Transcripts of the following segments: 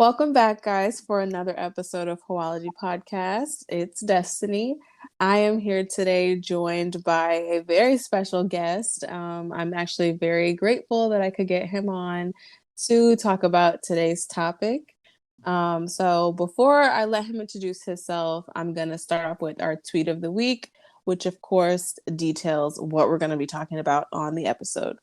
Welcome back, guys, for another episode of Hoeology Podcast. It's Destiny. I am here today joined by a very special guest. I'm actually very grateful that I could get him on to talk about today's topic. So before I let him introduce himself, I'm going to start off with our tweet of the week, which of course details what we're going to be talking about on the episode.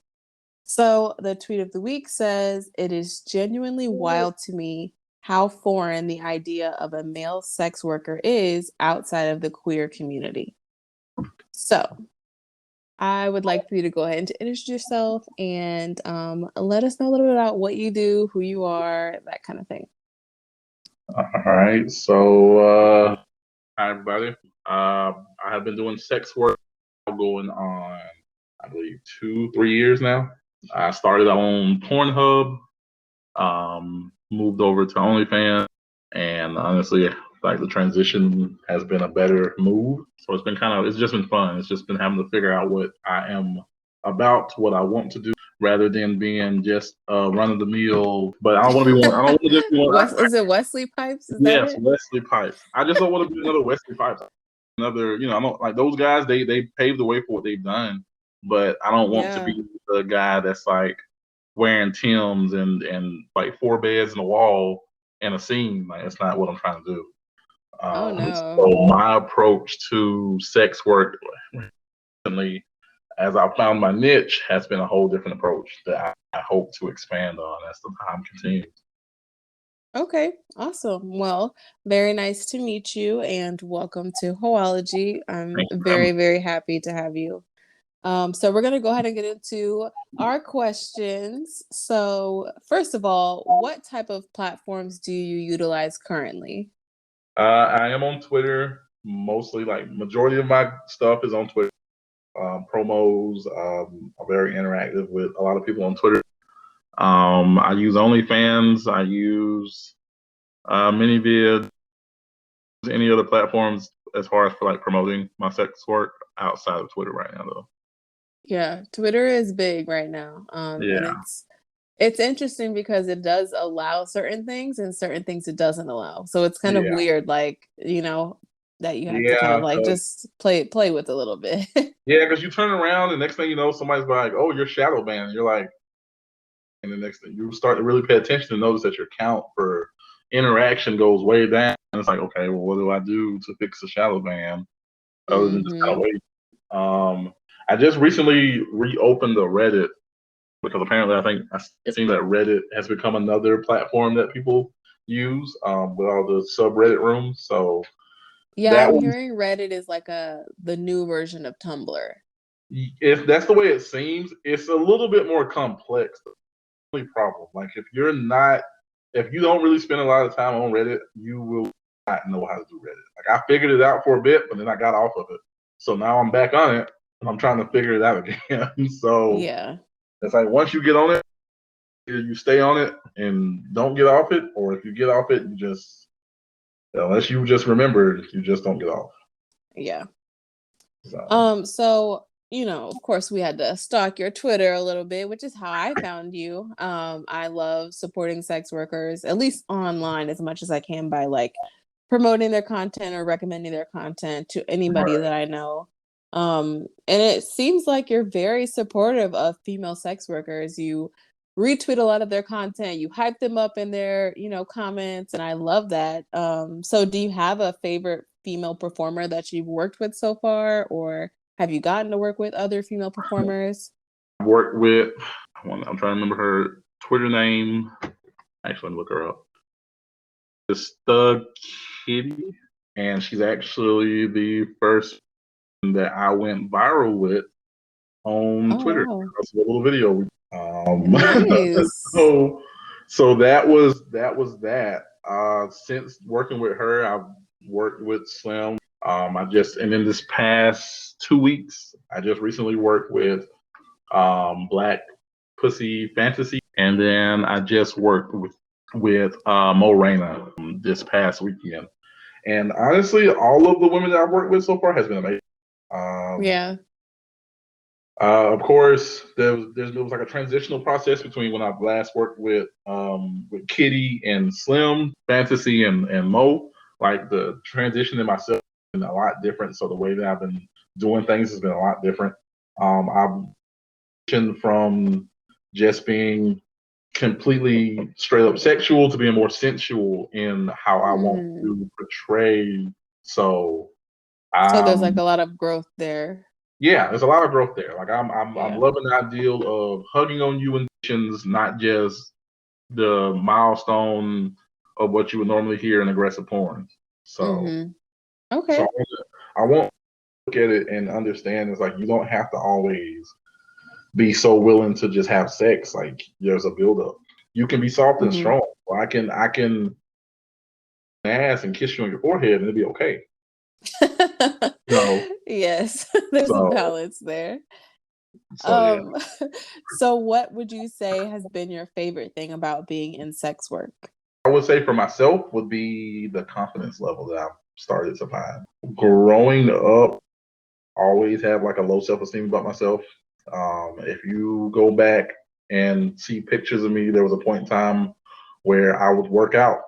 So the tweet of the week says, "It is genuinely wild to me how foreign the idea of a male sex worker is outside of the queer community." So I would like for you to go ahead and introduce yourself and let us know a little bit about what you do, who you are, that kind of thing. All right. So, hi, everybody. I have been doing sex work going on, I believe, 2-3 years now. I started on Pornhub, moved over to OnlyFans, and honestly, like the transition has been a better move. So it's just been fun. It's just been having to figure out what I am about, what I want to do, rather than being just run of the mill. But I don't want to be one. I don't want to just be one. Is it Wesley Pipes? Is Yes, that it? Wesley Pipes. I just don't want to be another Wesley Pipes. Another, I don't like those guys. They paved the way for what they've done, but I don't want to be the guy that's like wearing Timbs and like 4 beds in a wall and a scene. Like, it's not what I'm trying to do. Oh no. So my approach to sex work recently, as I found my niche, has been a whole different approach that I hope to expand on as the time continues. Okay, awesome. Well, very nice to meet you and welcome to Hoeology. I'm very, very happy to have you. So we're going to go ahead and get into our questions. So first of all, what type of platforms do you utilize currently? I am on Twitter mostly. Like, majority of my stuff is on Twitter. Promos are very interactive with a lot of people on Twitter. I use OnlyFans. I use ManyVid. Any other platforms as far as for like promoting my sex work outside of Twitter right now, though. Yeah, Twitter is big right now. And it's interesting because it does allow certain things and certain things it doesn't allow. So it's kind of weird, like, that you have to kind of like just play with a little bit. Yeah, because you turn around and next thing you know, somebody's like, "Oh, you're shadow banned." You're like, and the next thing you start to really pay attention and notice that your count for interaction goes way down. And it's like, okay, well, what do I do to fix the shadow ban other than just kind of wait? I just recently reopened the Reddit because apparently I think it seems that Reddit has become another platform that people use with all the subreddit rooms. So yeah, I'm hearing Reddit is like the new version of Tumblr. If that's the way it seems, it's a little bit more complex. The only problem, like if you don't really spend a lot of time on Reddit, you will not know how to do Reddit. Like, I figured it out for a bit, but then I got off of it. So now I'm back on it and I'm trying to figure it out again. So yeah, it's like once you get on it, either you stay on it and don't get off it, or if you get off it, unless you just remember, you just don't get off. Yeah. So, of course we had to stalk your Twitter a little bit, which is how I found you. I love supporting sex workers, at least online, as much as I can by like promoting their content or recommending their content to anybody that I know. And it seems like you're very supportive of female sex workers. You retweet a lot of their content, you hype them up in their, comments, and I love that. So do you have a favorite female performer that you've worked with so far, or have you gotten to work with other female performers? I've worked with, I'm trying to remember her Twitter name. Actually, let me look her up. It's Thug Kitty, and she's actually the first that I went viral with on Twitter. Wow. That's a little video. Nice. so that was that. Since working with her, I've worked with Slim. And in this past 2 weeks, I just recently worked with Black Pussy Fantasy, and then I just worked with Mo Reyna this past weekend. And honestly, all of the women that I've worked with so far has been amazing. Of course, there was like a transitional process between when I last worked with Kitty and Slim, Fantasy and Mo. Like the transition in myself has been a lot different. So the way that I've been doing things has been a lot different. I've transitioned from just being completely straight up sexual to being more sensual in how I want Mm. to portray. So So there's like um a lot of growth there. yeah, there's a lot of growth there. Like I'm Yeah. loving the ideal of hugging on you in missions, not just the milestone of what you would normally hear in aggressive porn. So Mm-hmm. so Okay. I want to look at it and understand it's like you don't have to always be so willing to just have sex. Like there's a build up. You can be soft and Mm-hmm. strong. Or I can ass and kiss you on your forehead and it'll be okay. So Yes, there's a so balance there. so yeah. Um, so what would you say has been your favorite thing about being in sex work? I would say for myself would be the confidence level that I've started to find. Growing up, always have like a low self esteem about myself. If you go back and see pictures of me, there was a point in time where I would work out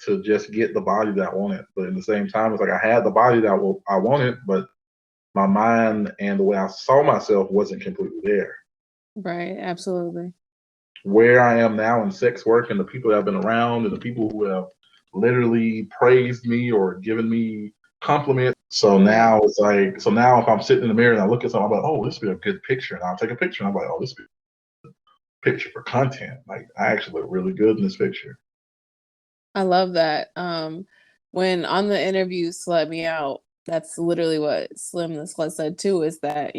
to just get the body that I wanted. But at the same time, it's like I had the body that I wanted, but my mind and the way I saw myself wasn't completely there. Right, absolutely. Where I am now in sex work and the people that I've been around and the people who have literally praised me or given me compliments. So Yeah. now it's like, so now if I'm sitting in the mirror and I look at something, I'm like, oh, this would be a good picture. And I'll take a picture and I'm like, oh, this would be a picture for content. Like I actually look really good in this picture. I love that. When on the interview Slut Me Out, that's literally what Slim the Slut said too, is that,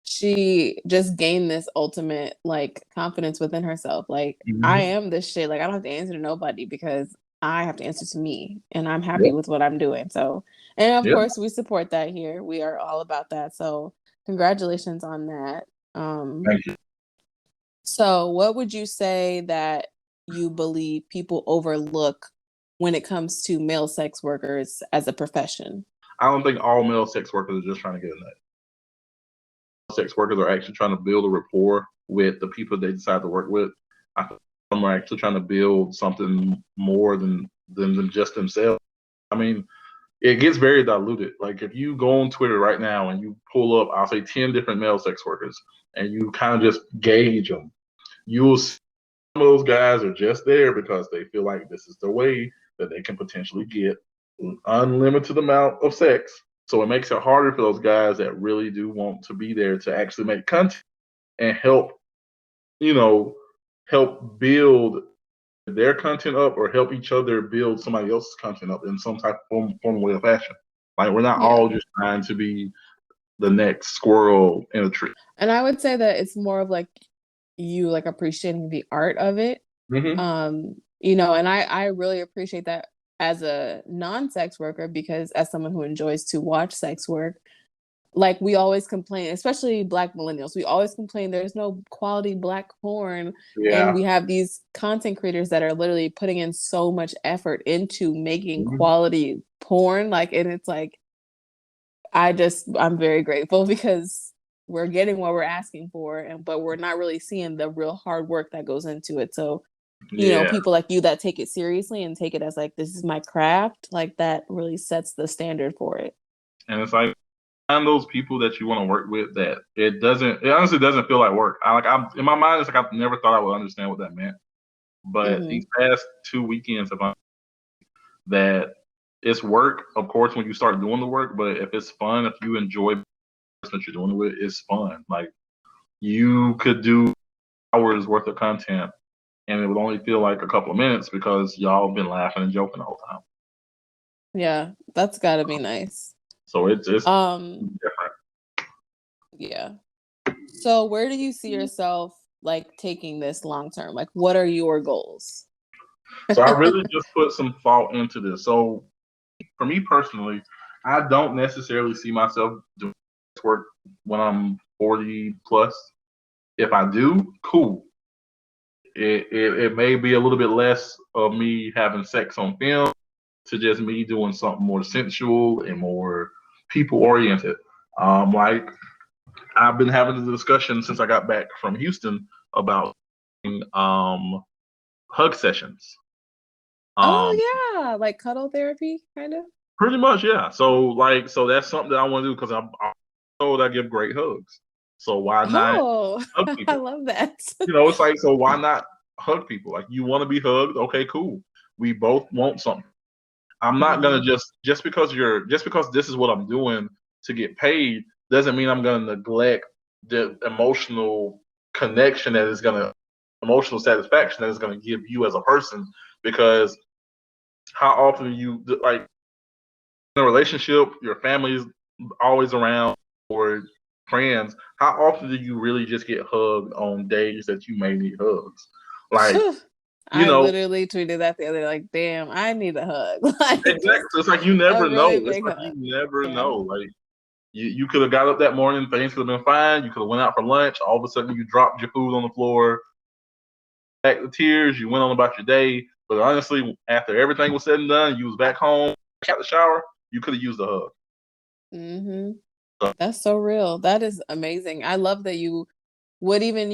she just gained this ultimate like confidence within herself. Like, I Mm-hmm. am this shit. Like, I don't have to answer to nobody because I have to answer to me and I'm happy Yep. with what I'm doing. So, and of Yep. course we support that here. We are all about that. So congratulations on that. Um, Thank you. so what would you say that you believe people overlook when it comes to male sex workers as a profession? I don't think all male sex workers are just trying to get a nut. Sex workers are actually trying to build a rapport with the people they decide to work with. I think some are actually trying to build something more than just themselves. I mean, it gets very diluted. Like if you go on Twitter right now and you pull up, I'll say 10 different male sex workers, and you kind of just gauge them, you'll see some of those guys are just there because they feel like this is the way that they can potentially get an unlimited amount of sex. So it makes it harder for those guys that really do want to be there to actually make content and help, you know, help build their content up or help each other build somebody else's content up in some type of form way of fashion. Like we're not Yeah. all just trying to be the next squirrel in a tree. And I would say that it's more of like you like appreciating the art of it. Mm-hmm. And I really appreciate that as a non-sex worker, because as someone who enjoys to watch sex work, like we always complain, especially Black millennials, we always complain there's no quality Black porn. And Yeah. we have these content creators that are literally putting in so much effort into making Mm-hmm. quality porn. Like, and it's like, I'm very grateful because we're getting what we're asking for, but we're not really seeing the real hard work that goes into it. So, Yeah. people like you that take it seriously and take it as like, this is my craft, like that really sets the standard for it. And it's like find those people that you want to work with that it honestly doesn't feel like work. I'm in my mind, it's like I've never thought I would understand what that meant. But Mm-hmm. these past 2 weekends have that it's work, of course, when you start doing the work, but if it's fun, if you enjoy the person that you're doing it with, it's fun. Like you could do hours worth of content and it would only feel like a couple of minutes because y'all have been laughing and joking the whole time. Yeah, that's gotta be nice. So it's Um, different. yeah. So where do you see yourself like taking this long term? Like, what are your goals? So I really just put some thought into this. So for me personally, I don't necessarily see myself doing this work when I'm 40 plus. If I do, cool. It may be a little bit less of me having sex on film to just me doing something more sensual and more people oriented. Like I've been having the discussion since I got back from Houston about hug sessions. Um, Oh yeah, like cuddle therapy, kind of. Pretty much, yeah. So that's something that I want to do because I'm told I give great hugs. So why not Oh, hug I people? love that. It's like, so why not hug people? Like, you want to be hugged? Okay, cool. We both want something. I'm not gonna Hmm. just because this is what I'm doing to get paid doesn't mean I'm gonna neglect the connection that is gonna emotional satisfaction that is gonna give you as a person. Because how often you like in a relationship, your family's always around, or friends, how often do you really just get hugged on days that you may need hugs? Like, you I know, literally tweeted that the other day, like, damn, I need a hug. Like exactly. just So it's like you a never really know. It's big like hug. you never Yeah. know. Like you could have got up that morning, things could have been fine. You could have went out for lunch. All of a sudden, you dropped your food on the floor, back the tears. You went on about your day. But honestly, after everything was said and done, you was back home, got the shower. You could have used a hug. Hmm. So, That's so real. That is amazing. I love that you would even,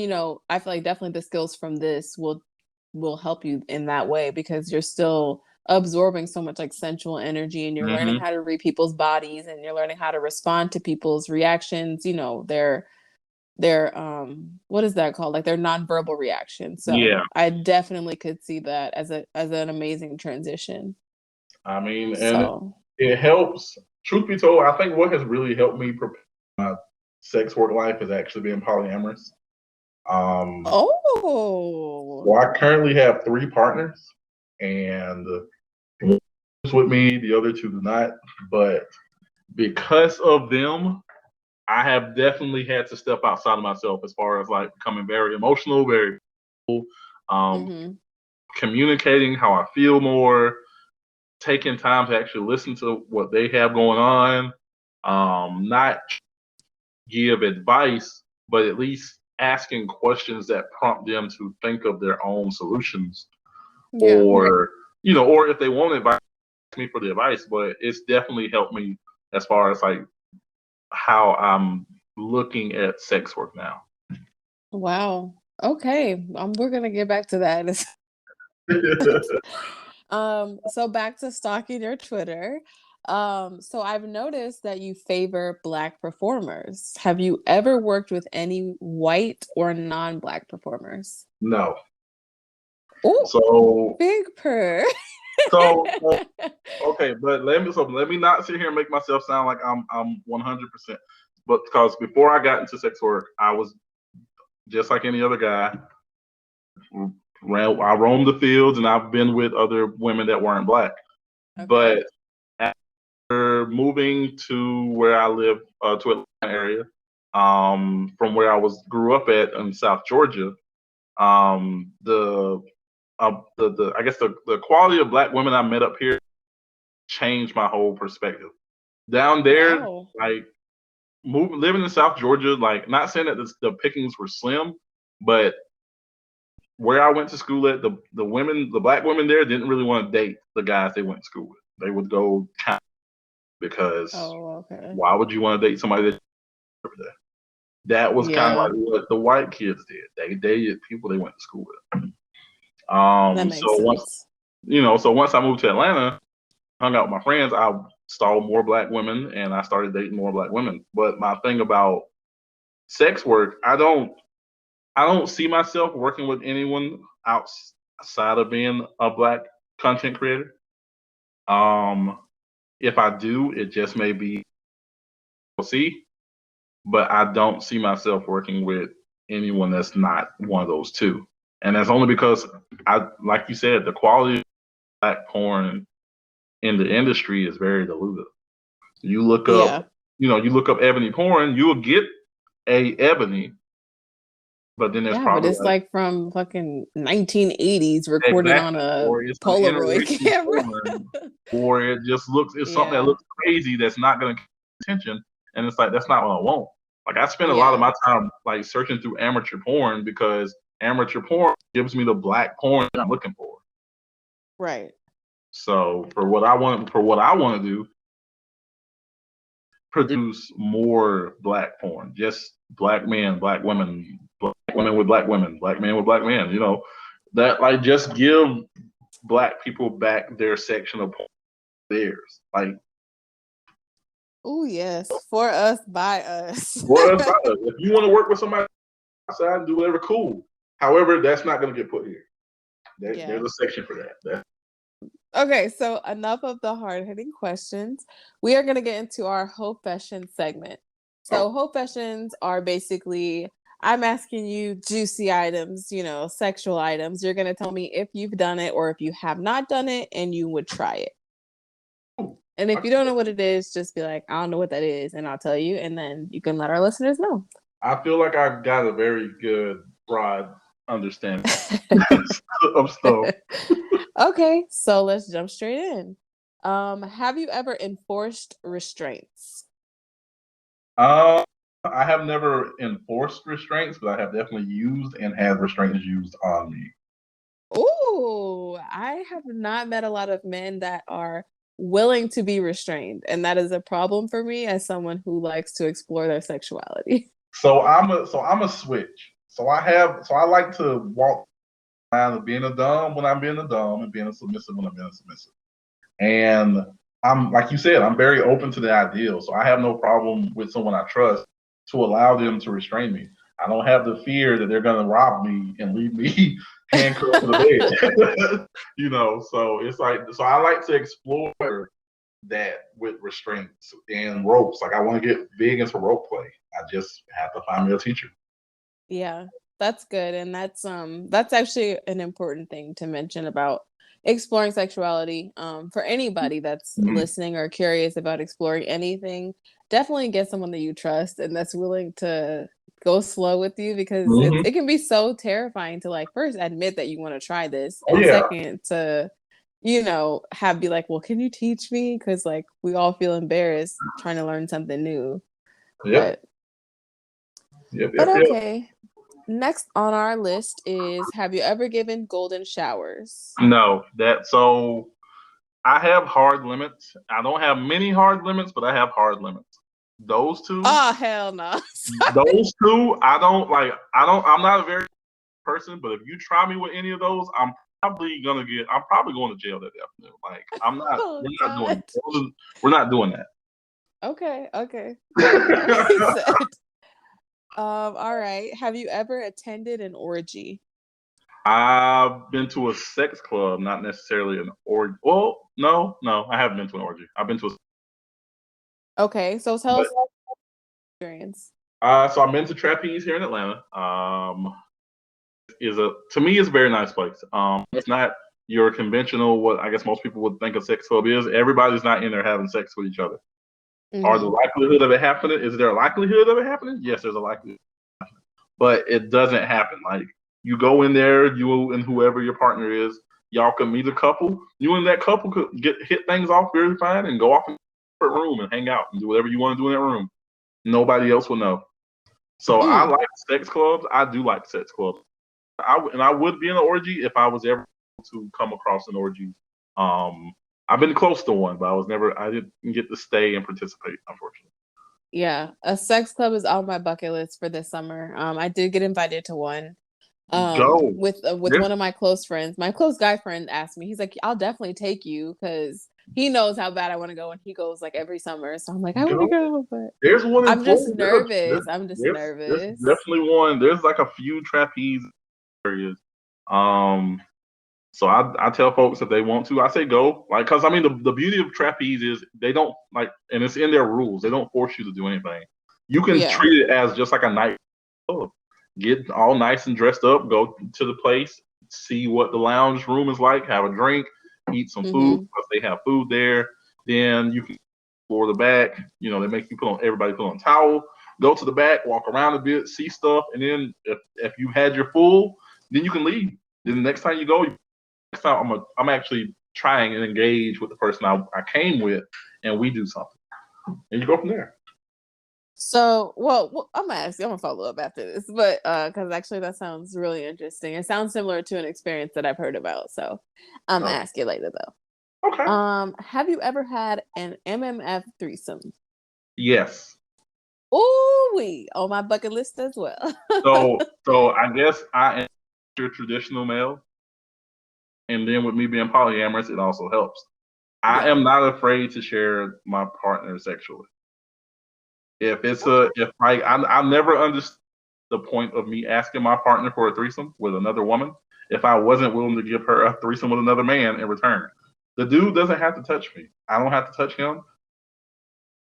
I feel like definitely the skills from this will help you in that way because you're still absorbing so much like sensual energy and you're learning hmm how to read people's bodies and you're learning how to respond to people's reactions, their what is that called? Like their nonverbal reaction. So yeah. I definitely could see that as an amazing transition. I mean, and So it helps. Truth be told, I think what has really helped me prepare my sex work life is actually being polyamorous. Um, oh. so I currently have 3 partners, and one is with me, the other 2 do not. But because of them, I have definitely had to step outside of myself as far as like becoming very emotional, very um, Mm-hmm. communicating how I feel more, taking time to actually listen to what they have going on, not give advice, but at least asking questions that prompt them to think of their own solutions, Yeah. or or if they want advice, ask me for the advice. But it's definitely helped me as far as like how I'm looking at sex work now. Wow. Okay. We're gonna get back to that. So back to stalking your Twitter. So I've noticed that you favor Black performers. Have you ever worked with any white or non-Black performers? No. Oh, So big purr. so okay, but let me not sit here and make myself sound like I'm 100%. But because before I got into sex work, I was just like any other guy. I roamed the fields, and I've been with other women that weren't Black. Okay. But after moving to where I live, to Atlanta area, from where I grew up at in South Georgia, the I guess the quality of Black women I met up here changed my whole perspective. Down there, Wow. like living in South Georgia, like not saying that the pickings were slim, but where I went to school at, the Black women there didn't really want to date the guys they went to school with. They would go count, because Oh, okay. why would you want to date somebody that over there? That was kind of like Yeah, what the white kids did. They dated people they went to school with. that makes So sense. once I moved to Atlanta, hung out with my friends, I saw more Black women and I started dating more Black women. But my thing about sex work, I don't see myself working with anyone outside of being a Black content creator. Um, if I do, it just may be see, but I don't see myself working with anyone that's not one of those two. And that's only because like you said, the quality of Black porn in the industry is very diluted. You look up, Yeah. you look up ebony porn, you'll get a ebony, but then there's Yeah, but probably it's like like from fucking 1980s recorded on exactly, a or it's some Polaroid interracial camera. porn, or it's something that Yeah. looks crazy that's not going to get attention, and it's like that's not what I want. Like I spend a lot of Yeah. my time like searching through amateur porn because amateur porn gives me the Black porn that I'm looking for. Right. So for what I want to do, produce more black porn, just black men, black women with black women, black men with black men. That like just give black people back their section of porn, theirs. Like, Oh yes, for us, by us. what else? If you want to work with somebody outside, do whatever, cool. However, that's not going to get put here. There's a section for that. Okay, so enough of the hard-hitting questions. We are going to get into our Hoephession segment. So Hoephessions are basically, I'm asking you juicy items, sexual items. You're going to tell me if you've done it or if you have not done it and you would try it. And if you don't know what it is, just be like, I don't know what that is, and I'll tell you, and then you can let our listeners know. I feel like I've got a very good, broad understanding of stuff. Okay, so let's jump straight in. Have you ever enforced restraints? I have never enforced restraints, but I have definitely used and had restraints used on me. Ooh, I have not met a lot of men that are willing to be restrained, and that is a problem for me as someone who likes to explore their sexuality. So I'm a switch. So I like to walk around of being a dom when I'm being a dom and being a submissive when I'm being a submissive. And I'm, like you said, I'm very open to the ideal. So I have no problem with someone I trust to allow them to restrain me. I don't have the fear that they're going to rob me and leave me handcuffed to the bed. So it's like, so I like to explore that with restraints and ropes. Like, I want to get big into rope play. I just have to find me a teacher. Yeah, that's good. And that's actually an important thing to mention about exploring sexuality. For anybody that's listening or curious about exploring anything, definitely get someone that you trust and that's willing to go slow with you, because it can be so terrifying to like first admit that you want to try this, and second to be like, well, can you teach me? Because like we all feel embarrassed trying to learn something new. Yep. But okay. Next on our list is, have you ever given golden showers? No, so I have hard limits. I don't have many hard limits, but I have hard limits. Those two. Oh, hell no. Those two, I'm not a very person, but if you try me with any of those, I'm probably going to jail that afternoon. Like, we're not doing that. Okay. All right. Have you ever attended an orgy? I've been to a sex club, not necessarily an orgy. Well, no, I haven't been to an orgy. I've been to a. Okay, so tell us about your experience. So I've been to Trapeze here in Atlanta. To me, it's a very nice place. It's not your conventional, what I guess most people would think a sex club is. Everybody's not in there having sex with each other. Are the likelihood of it happening? Is there a likelihood of it happening? Yes, there's a likelihood. But it doesn't happen. Like, you go in there, you and whoever your partner is, y'all can meet a couple. You and that couple could hit things off very fine and go off in a separate room and hang out and do whatever you want to do in that room. Nobody else will know. So I like sex clubs. I do like sex clubs. I would be in an orgy if I was ever to come across an orgy. I've been close to one, but I didn't get to stay and participate, unfortunately. Yeah, a sex club is on my bucket list for this summer. I did get invited to one. With one of my close friends. My close guy friend asked me, he's like, I'll definitely take you, because he knows how bad I want to go, and he goes like every summer. So I'm like, I want to go, but there's one. I'm just nervous. There's definitely one. There's like a few trapeze areas. So I tell folks if they want to, I say go. Like, because I mean the beauty of trapeze is they don't like, and it's in their rules. They don't force you to do anything. You can treat it as just like a night club. Get all nice and dressed up, go to the place, see what the lounge room is like, have a drink, eat some food, because they have food there. Then you can explore the back. They make you everybody put on a towel, go to the back, walk around a bit, see stuff, and then if you had your full, then you can leave. Then the next time you go, I'm actually trying and engage with the person I came with, and we do something, and you go from there. So, well, I'm gonna follow up after this, but because actually that sounds really interesting. It sounds similar to an experience that I've heard about. So, I'm gonna ask you later though. Okay. Have you ever had an MMF threesome? Yes. Ooh, we on my bucket list as well. So I guess I am your traditional male, and then with me being polyamorous, it also helps. I Yeah. am not afraid to share my partner sexually. Okay. If like I never understood the point of me asking my partner for a threesome with another woman if I wasn't willing to give her a threesome with another man in return. The dude doesn't have to touch me. I don't have to touch him.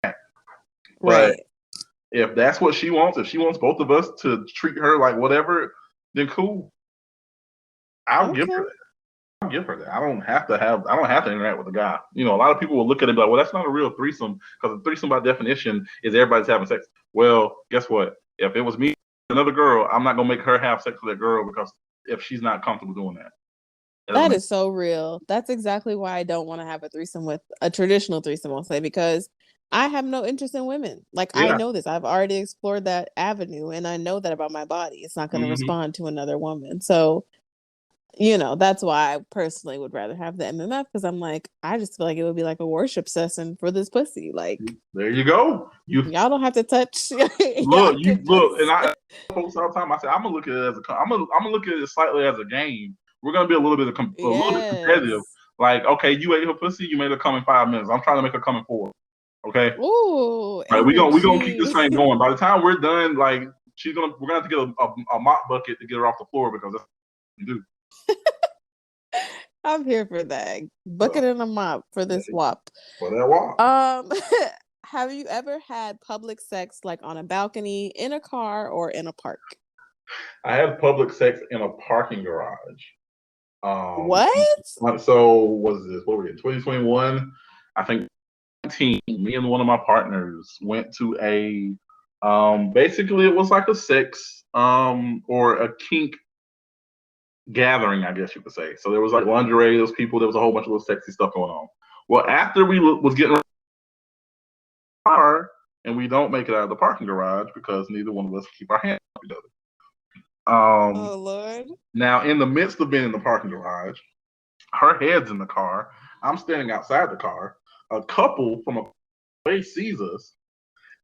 But Right. if that's what she wants, if she wants both of us to treat her like whatever, then cool. I'll give her Okay. that. I'll give her that. I don't have to interact with the guy. You know, a lot of people will look at it and be like, well, that's not a real threesome because a threesome by definition is everybody's having sex. Well, guess what? If it was me and another girl, I'm not gonna make her have sex with that girl because if she's not comfortable doing that. It doesn't That make is so real. That's exactly why I don't want to have a threesome with a traditional threesome, I'll say, because I have no interest in women. Like, I Yeah. know this. I've already explored that avenue and I know that about my body. It's not going to Hmm. respond to another woman. So, that's why I personally would rather have the MMF because I'm like, I just feel like it would be like a worship session for this pussy. Like, There you go. y'all don't have to touch. Y'all You can look, and just. I tell folks all the time. I say I'm gonna look at it as I'm gonna look at it slightly as a game. We're gonna be a little bit a little bit competitive. Yes. Like, okay, you ate her pussy, you made her come in 5 minutes. I'm trying to make her come in 4. Okay, Ooh, right? We gonna keep this energy. thing going. By the time we're done, like we're gonna have to get a mop bucket to get her off the floor because that's what you do. I'm here for that. So, Bucket and a mop for this WAP. for that walk. Um, have you ever had public sex like on a balcony, in a car, or in a park? I had public sex in a parking garage. What? So was this? What were we in 2021? I think me and one of my partners went to a basically it was like a sex or a kink gathering, I guess you could say. So there was like lingerie, there was people, there was a whole bunch of little sexy stuff going on. Well, after we was getting car and we don't make it out of the parking garage because neither one of us keep our hands off each other. Oh Lord. Now in the midst of being in the parking garage, her head's in the car. I'm standing outside the car. A couple from a place sees us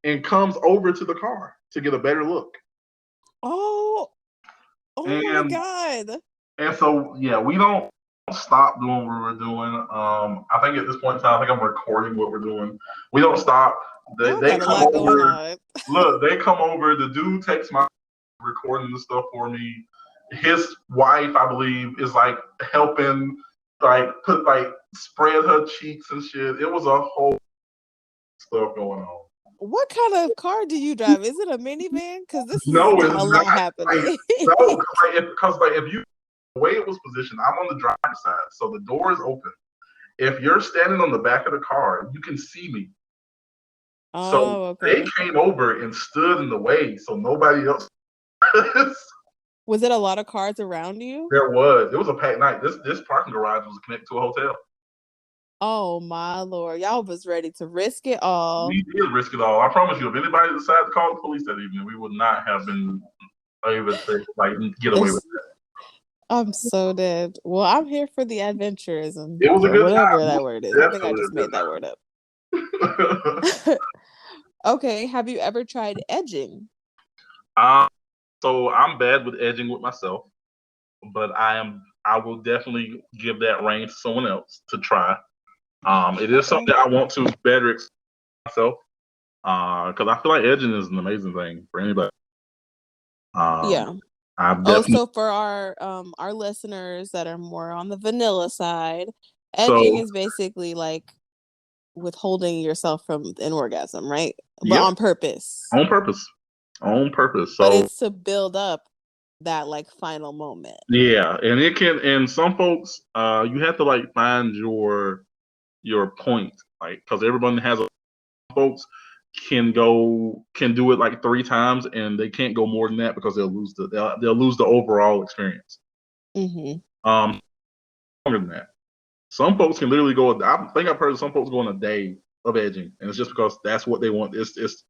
and comes over to the car to get a better look. Oh, oh my And God. and so yeah, we don't stop doing what we're doing. I think at this point in time, I think I'm recording what we're doing. We don't stop. Y'all They got a come lot going over. on. Look, they come over. The dude takes my recording the stuff for me. His wife, I believe, is like helping, like spread her cheeks and shit. It was a whole stuff going on. What kind of car do you drive? Is it a minivan? Because this is No, it's a not. lot happening. No, because if you the way it was positioned, I'm on the driver's side, so the door is open. If you're standing on the back of the car, you can see me. So Oh, they okay. came over and stood in the way, so nobody else. Was it a lot of cars around you? There was. It was a packed night. This parking garage was connected to a hotel. Oh my Lord. Y'all was ready to risk it all. We did risk it all. I promise you, if anybody decided to call the police that evening, we would not have been able to like get away with it. I'm so dead. Well, I'm here for the adventurism It was a or good whatever time. that word is. I think I Definitely just a good made that word up. time. Okay. Have you ever tried edging? um, so I'm bad with edging with myself, but I will definitely give that reign to someone else to try. It is Okay. something I want to better express myself. Because I feel like edging is an amazing thing for anybody. Yeah. I've definitely Also, for our listeners that are more on the vanilla side, edging so is basically like withholding yourself from an orgasm, right? But yep, on purpose. on purpose, on purpose. But So it's to build up that like final moment. yeah, and it can, and some folks, you have to like find your point, like because everyone has a folks can do it like 3 times and they can't go more than that because they'll lose the overall experience. Mm-hmm. Longer than that. Some folks can literally go. I think I've heard of some folks go on a day of edging, and it's just because that's what they want. It's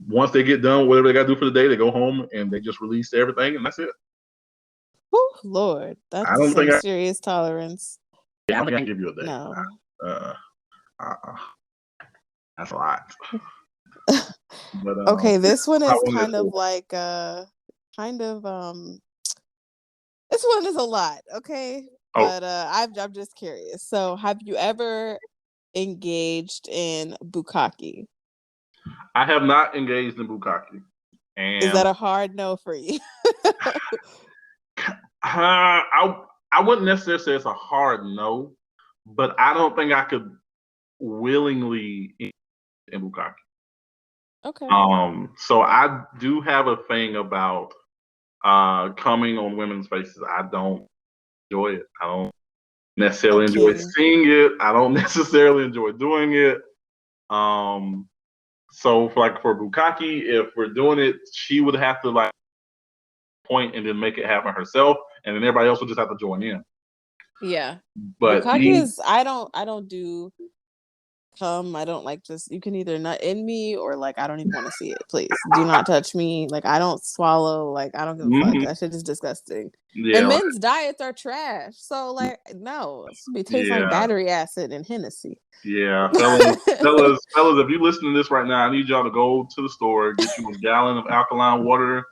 once they get done, whatever they got to do for the day, they go home and they just release everything, and that's it. Oh Lord, I that's don't some think serious tolerance. I don't think I can give you a day. No. Uh, uh, that's a lot. But Okay, this one I is wanted kind of to. like kind of this one is a lot, okay? Oh, But I'm just curious. So, have you ever engaged in bukkake? I have not engaged in bukkake, Is and that a hard no for you? I wouldn't necessarily say it's a hard no, but I don't think I could willingly engage in bukkake. Okay. So I do have a thing about coming on women's faces. I don't enjoy it. I don't necessarily enjoy Okay. seeing it. I don't necessarily enjoy doing it. Um, so for bukkake, if we're doing it, she would have to like point and then make it happen herself, and then everybody else would just have to join in. Yeah. But Bukkake me, is I don't do come. I don't like just you can either nut in me or like I don't even want to see it. Please do not touch me. Like I don't swallow. Like I don't give a fuck. mhm, That shit is disgusting. yeah, And men's diets are trash. So like no, it should be tastes like yeah, battery acid and Hennessy. yeah, fellas, if you listen to this right now, I need y'all to go to the store, get you a gallon of alkaline water,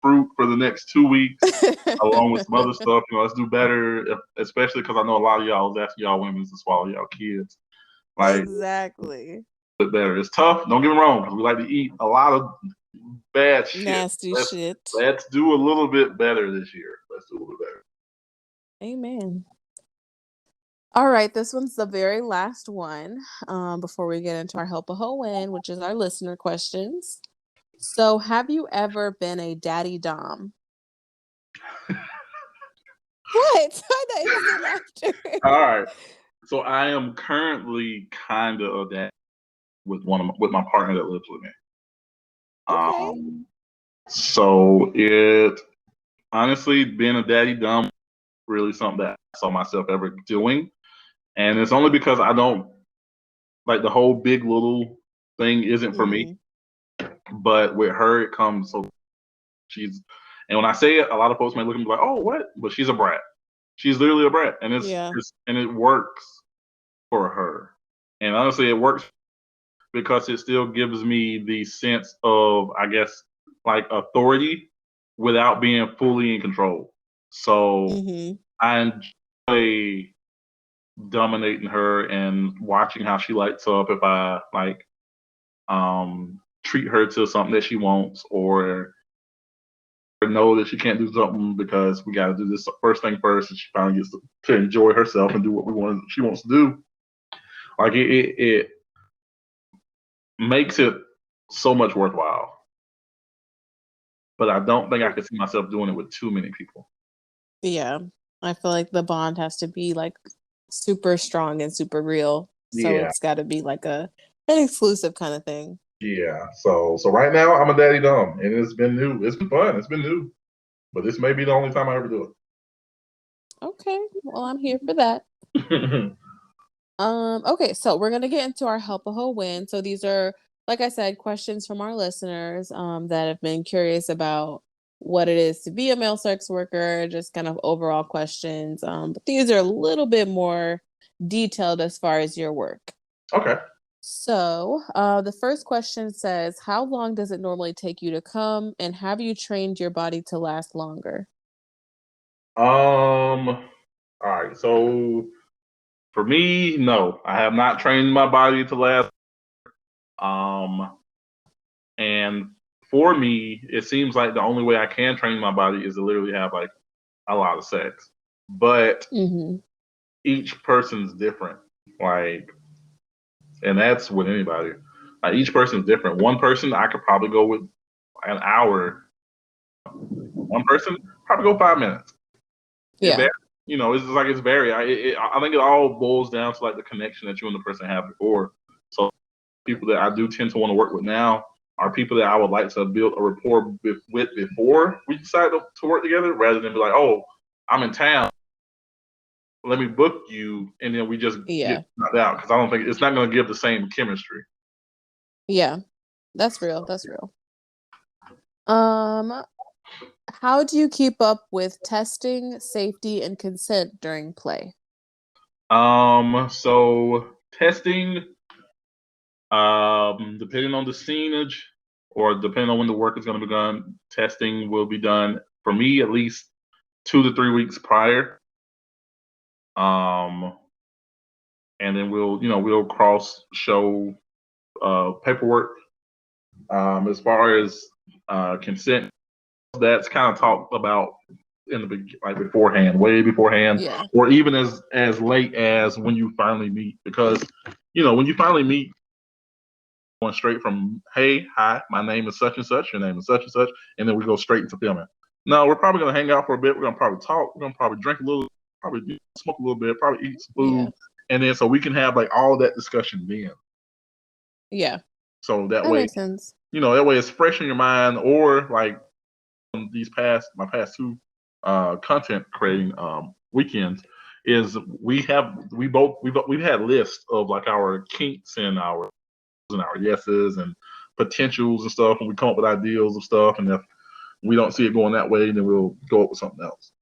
fruit for the next 2 weeks, along with some other stuff. Let's do better, especially because I know a lot of y'all is asking y'all women to swallow y'all kids. Like, Exactly. bit better. It's tough. Don't get me wrong, because we like to eat a lot of bad shit. Nasty Let's shit. let's do a little bit better this year. Let's do a little bit better. Amen. All right, this one's the very last one before we get into our help a hoe win, which is our listener questions. So, have you ever been a daddy dom? What? Why the instant laughter? All right. So I am currently kind of that with my partner that lives with me. Okay. So it honestly being a daddy dumb really something that I saw myself ever doing, and it's only because I don't like the whole big little thing isn't for me. Mm-hmm. But with her, it comes so she's, and when I say it, a lot of folks may look at me like, "Oh, what?" But she's a brat. She's literally a brat, and Yeah. and it works for her. And honestly, it works because it still gives me the sense of, I guess, like authority without being fully in control. So Mm-hmm. I enjoy dominating her and watching how she lights up if I like treat her to something that she wants or know that she can't do something because we got to do this first thing first, and she finally gets to enjoy herself and do what she wants to do. Like it makes it so much worthwhile. But I don't think I could see myself doing it with too many people. Yeah. I feel like the bond has to be like super strong and super real. So Yeah, it's got to be like an exclusive kind of thing. yeah. So right now I'm a daddy dumb, and it's been new. It's been fun. It's been new, but this may be the only time I ever do Okay. Well, I'm here for that. it. Okay, so we're gonna get into our help a hoe win. So these are, like I said, questions from our listeners that have been curious about what it is to be a male sex worker, just kind of overall questions. But these are a little bit more detailed as far as your work. Okay. So the first question says, how long does it normally take you to come, and have you trained your body to last longer? All right. So for me, no, I have not trained my body to last. Um, and for me, it seems like the only way I can train my body is to literally have like a lot of sex. But Mm-hmm. each person's different. Like, and that's with anybody. Like, each person's different. One person I could probably go with an hour. One person probably go 5 minutes. It Yeah. varies. It's just like it's very. I think it all boils down to like the connection that you and the person have before. So people that I do tend to want to work with now are people that I would like to build a rapport with before we decide to work together, rather than be like, oh, I'm in town, let me book you, and then we just get Yeah. knocked out, because I don't think it's not going to give the same chemistry. Yeah. That's real. That's real. Um, How do you keep up with testing, safety, and consent during play? So testing, Depending on the scenage or depending on when the work is going to be done, testing will be done for me at least 2 to 3 weeks prior. And then we'll cross show paperwork. As far as consent, that's kind of talked about in the beforehand, way beforehand, Yeah. or even as late as when you finally meet, because when you finally meet, going straight from hey, hi, my name is such and such, your name is such and such, and then we go straight into filming. No, we're probably gonna hang out for a bit. We're gonna probably talk. We're gonna probably drink a little, probably smoke a little bit, probably eat some food, Yeah. and then so we can have like all that discussion then. Yeah. So that way, makes sense. that way it's fresh in your mind. Or like my past two content creating weekends is we've had lists of like our kinks and our yeses and potentials and stuff, and we come up with ideas of stuff, and if we don't see it going that way, then we'll go up with something else.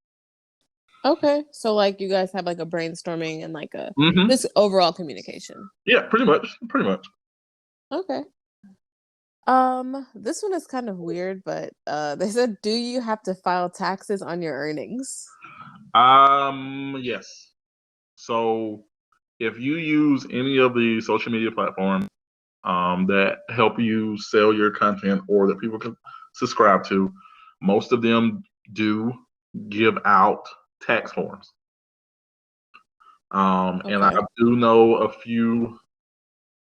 Okay, so like you guys have like a brainstorming and like a Mm-hmm. this overall communication. Yeah, pretty much. Okay. This one is kind of weird, but they said, do you have to file taxes on your earnings? Yes. So if you use any of the social media platforms that help you sell your content or that people can subscribe to, most of them do give out tax forms. And I do know a few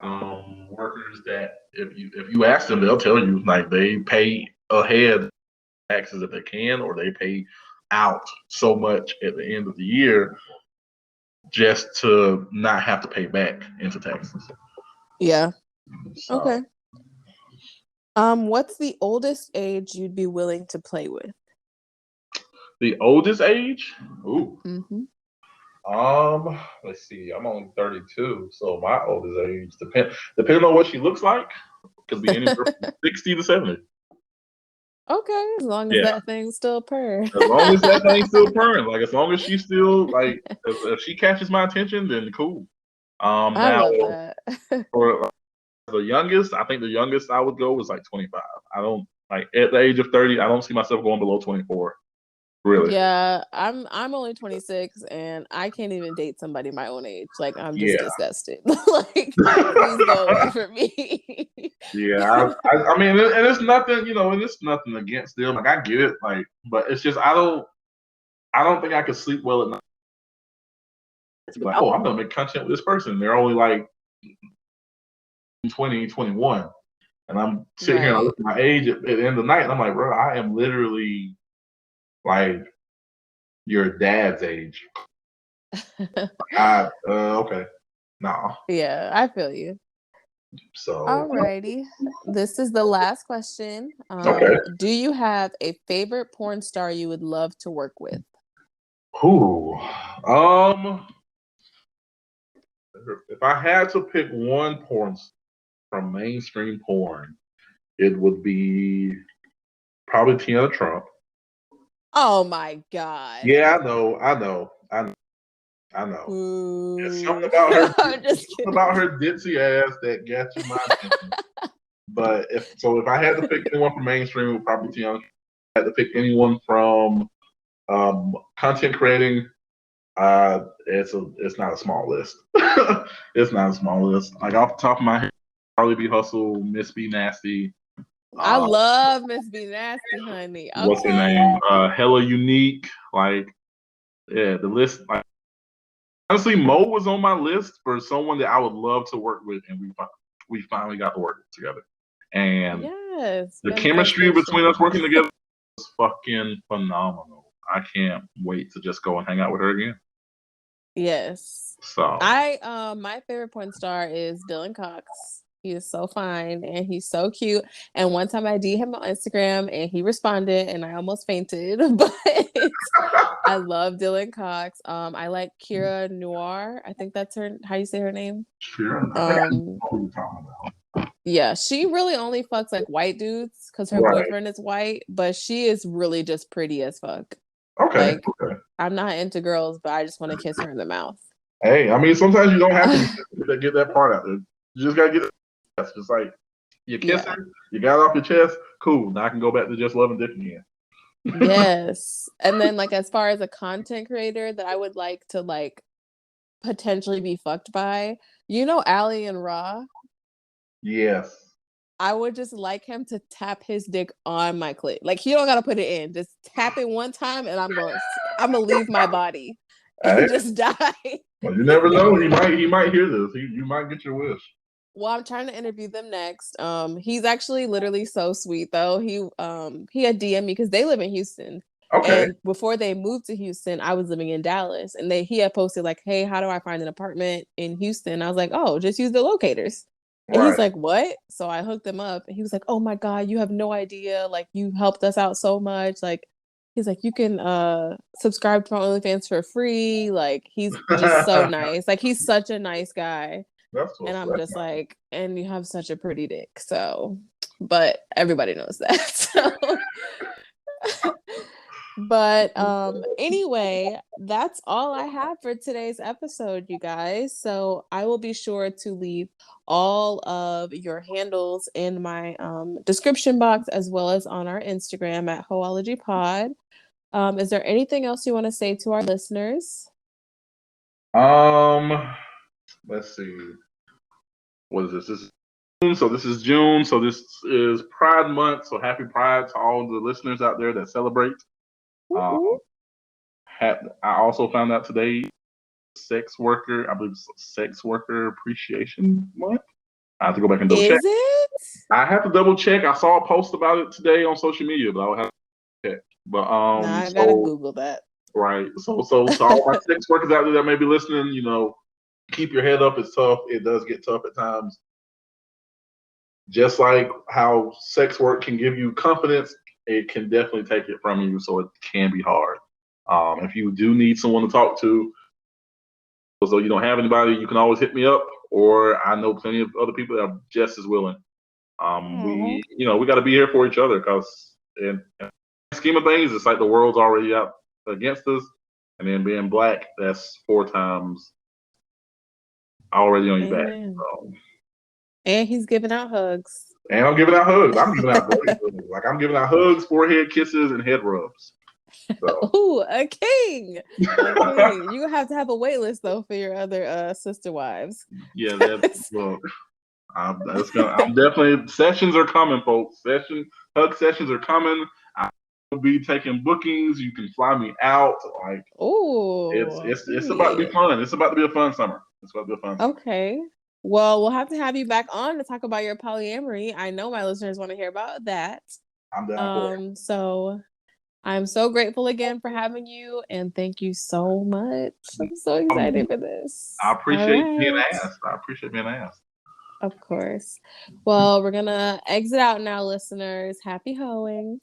workers that if you ask them, they'll tell you like they pay ahead taxes if they can, or they pay out so much at the end of the year just to not have to pay back into taxes. Yeah. So, okay. What's the oldest age you'd be willing to play with? The oldest age? Ooh. Mm-hmm. Let's see. I'm only 32, so my oldest age depending on what she looks like, could be anywhere from 60 to 70. Okay, as long as that thing's still purring. As long as that thing's still purring, like as long as she's still like, if she catches my attention, then cool. I love that. For the youngest, I think the youngest I would go was like 25. I don't like at the age of 30. I don't see myself going below 24. Really? Yeah, I'm only 26 and I can't even date somebody my own age. Like I'm just disgusted. Like please go away from me. Yeah, I mean, and it's nothing, and it's nothing against them. Like I get it, like, but it's just I don't think I could sleep well at night. Like, oh, I'm gonna make content with this person. They're only like 20, 21, and I'm sitting here and I look at my age at the end of the night, and I'm like, bro, I am literally like your dad's age. Okay, no. Yeah, I feel you. So, alrighty, this is the last question. Okay. Do you have a favorite porn star you would love to work with? Ooh, if I had to pick one porn star from mainstream porn, it would be probably Tiana Trump. Oh my god! Yeah, I know. There's something about her. Something about her ditzy ass that gets you my attention. But if I had to pick anyone from mainstream, it would probably be Tiana. If I had to pick anyone from content creating, it's not a small list. It's not a small list. Like off the top of my head, probably be Hustle, Miss B Nasty. I love Miss B Nasty, honey. Okay. What's her name? Hella Unique. Like, yeah, the list. Like, honestly, Mo was on my list for someone that I would love to work with, and we finally got to work together. And the chemistry between us working together was fucking phenomenal. I can't wait to just go and hang out with her again. Yes. So my favorite porn star is Dylan Cox. He is so fine and he's so cute. And one time I DM'd him on Instagram and he responded and I almost fainted. But I love Dylan Cox. I like Kira Noir. I think that's how you say her name. Sure. Yeah, she really only fucks like white dudes because her boyfriend is white, but she is really just pretty as fuck. Okay. I'm not into girls, but I just want to kiss her in the mouth. Hey, I mean, sometimes you don't have to get that part out there. You just gotta get it. It's just like you kiss her, you got it off your chest, cool. Now I can go back to just loving dick again. Yes. And then like as far as a content creator that I would like to like potentially be fucked by, Ali and Raw? Yes. I would just like him to tap his dick on my clit. Like he don't gotta put it in. Just tap it one time and I'm gonna leave my body and just die. Well, you never know. He might hear this. You might get your wish. Well, I'm trying to interview them next. He's actually literally so sweet though. He had DM me because they live in Houston. Okay. And before they moved to Houston, I was living in Dallas, and he had posted like, "Hey, how do I find an apartment in Houston?" I was like, "Oh, just use the locators." And he's like, "What?" So I hooked him up, and he was like, "Oh my God, you have no idea! Like, you helped us out so much. Like, he's like, you can subscribe to my OnlyFans for free. Like, he's just so nice. Like, he's such a nice guy." And I'm just like, and you have such a pretty dick. So, but everybody knows that. So, but anyway, that's all I have for today's episode, you guys. So I will be sure to leave all of your handles in my description box, as well as on our Instagram at Hoeology Pod. Is there anything else you want to say to our listeners? Let's see. What is this? This is June. So this is June. So this is Pride Month. So happy Pride to all the listeners out there that celebrate. I also found out today, sex worker appreciation month. I have to go back and double check. Is it? I have to double check. I saw a post about it today on social media, but I'll have to check. But I gotta Google that. Right. So all my sex workers out there that may be listening, keep your head up. It's tough. It does get tough at times. Just like how sex work can give you confidence, it can definitely take it from you. So it can be hard. If you do need someone to talk to, so you don't have anybody, you can always hit me up, or I know plenty of other people that are just as willing. We got to be here for each other, because in the scheme of things, it's like the world's already out against us, and then being Black, that's 4 times already on your back. So. And he's giving out hugs. And I'm giving out hugs. I'm giving out hugs. Like, I'm giving out hugs, forehead kisses, and head rubs. So. Ooh, a king! You have to have a wait list though for your other sister wives. Yeah, I'm definitely, sessions are coming, folks. Hug sessions are coming. I will be taking bookings. You can fly me out. Like, it's about to be fun. It's about to be a fun summer. It's about to be a fun summer. Okay. Well, we'll have to have you back on to talk about your polyamory. I know my listeners want to hear about that. I'm down for it. So I'm so grateful again for having you, and thank you so much. I'm so excited for this. I appreciate being asked. Of course. Well, we're gonna exit out now, listeners. Happy hoeing.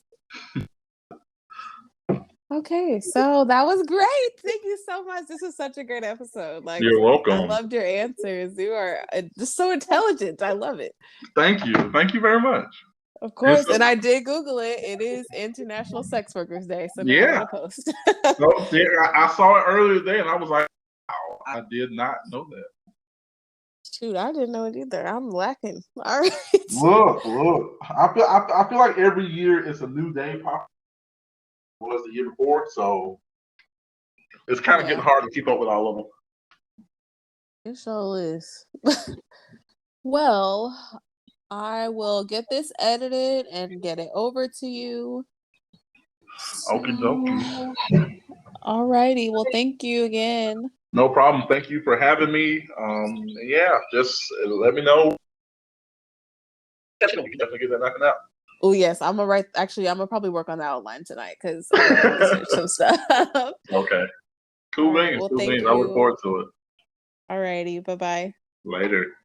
Okay, so that was great. Thank you so much. This is such a great episode. Like, you're welcome. I loved your answers. You are just so intelligent. I love it. Thank you. Thank you very much. Of course, and I did Google it. It is International Sex Workers Day, so now I'm gonna post. I saw it earlier today, and I was like, "Wow, I did not know that." Shoot, I didn't know it either. I'm lacking. All right. Look. I feel like every year it's a new day. Was the year before, so it's kind of getting hard to keep up with all of them. It sure is. Well, I will get this edited and get it over to you. Okie dokie. Alrighty. Well, thank you again. No problem. Thank you for having me. Just let me know. You can definitely get that knocking out. Oh yes, I'm gonna probably work on that outline tonight because I gotta research some stuff. Okay. Cool beans. Well, cool beans. I look forward to it. Alrighty. Bye-bye. Later.